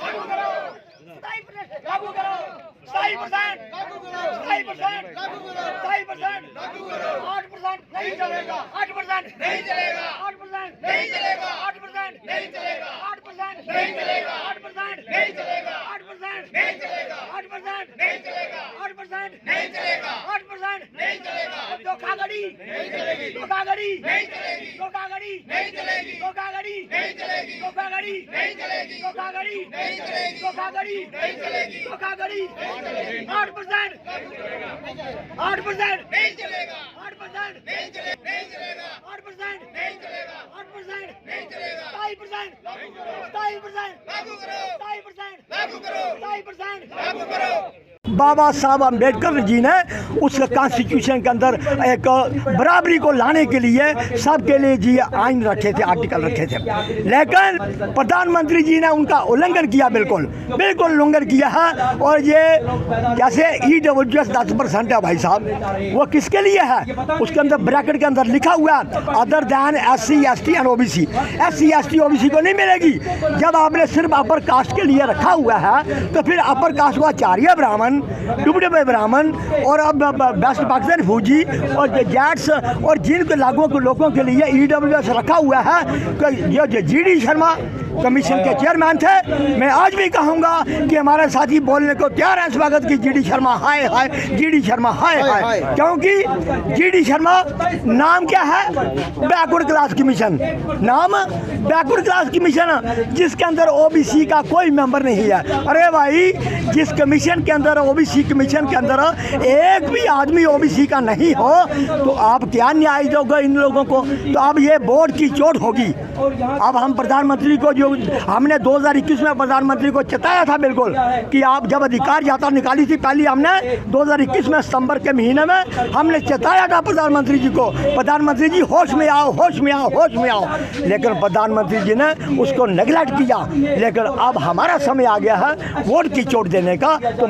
लागू करो 27% 8% नहीं चलेगा 8% नहीं चलेगा 8% नहीं चलेगा 8% नहीं चलेगा 8% नहीं चलेगा 8% नहीं चलेगा 8% नहीं चलेगा 8% नहीं चलेगा 8% नहीं चलेगा 8% नहीं चलेगा धोखाधड़ी नहीं चलेगी धोखाधड़ी नहीं चलेगी धोखाधड़ी नहीं चलेगी धोखाधड़ी नहीं चलेगी धोखाधड़ी नहीं चलेगी धोखाधड़ी नहीं चलेगी धोखाधड़ी नहीं चलेगी धोखाधड़ी 8% 8% नहीं चलेगा 8% नहीं चलेगा 8% नहीं चलेगा 8% नहीं चलेगा 27% लागू करो 27% लागू करो 27% लागू करो। बाबा साहब अम्बेडकर जी ने उस कॉन्स्टिट्यूशन के अंदर एक बराबरी को लाने के लिए सबके लिए जी आइन रखे थे, आर्टिकल रखे थे, लेकिन प्रधानमंत्री जी ने उनका उल्लंघन किया, बिल्कुल उल्लंघन किया है। और ये जैसे EWS 10% है भाई साहब, वो किसके लिए है? उसके अंदर ब्रैकेट के अंदर लिखा हुआ है other than SC ST and OBC। SC ST OBC को नहीं मिलेगी। जब आपने सिर्फ अपर कास्ट के लिए रखा हुआ है तो फिर अपर कास्ट को आचार्य ब्राह्मण, डुबडे ब्राह्मण और अब बेस्ट पाकिस्तान फौजी और जैट्स और जिन लोगों के लिए EWS रखा हुआ है। ये GD शर्मा कमीशन के चेयरमैन थे। मैं आज भी कहूँगा कि हमारे साथी बोलने को तैयार है स्वागत की GD शर्मा हाय हाय, GD शर्मा हाय हाय, क्योंकि GD शर्मा नाम क्या है? बैकवर्ड क्लास कमीशन, नाम बैकवर्ड क्लास कमीशन, जिसके अंदर OBC का कोई मेंबर नहीं है। अरे भाई, जिस कमीशन के अंदर OBC कमीशन के अंदर एक भी आदमी OBC का नहीं हो तो आप क्या न्याय दोगे इन लोगों को? तो अब ये बोर्ड की चोट होगी। अब हम प्रधानमंत्री को, जो हमने 2021 में प्रधानमंत्री को चेताया था बिल्कुल कि आप जब अधिकार यात्रा निकाली थी पहले, हमने 2021 में सितंबर के महीने में हमने चेताया था प्रधानमंत्री जी को, प्रधानमंत्री जी होश में आओ, होश में आओ, होश में आओ। लेकिन प्रधानमंत्री जी ने उसको नेगलेक्ट किया। लेकिन अब हमारा समय आ गया है वोट की चोट देने का। तो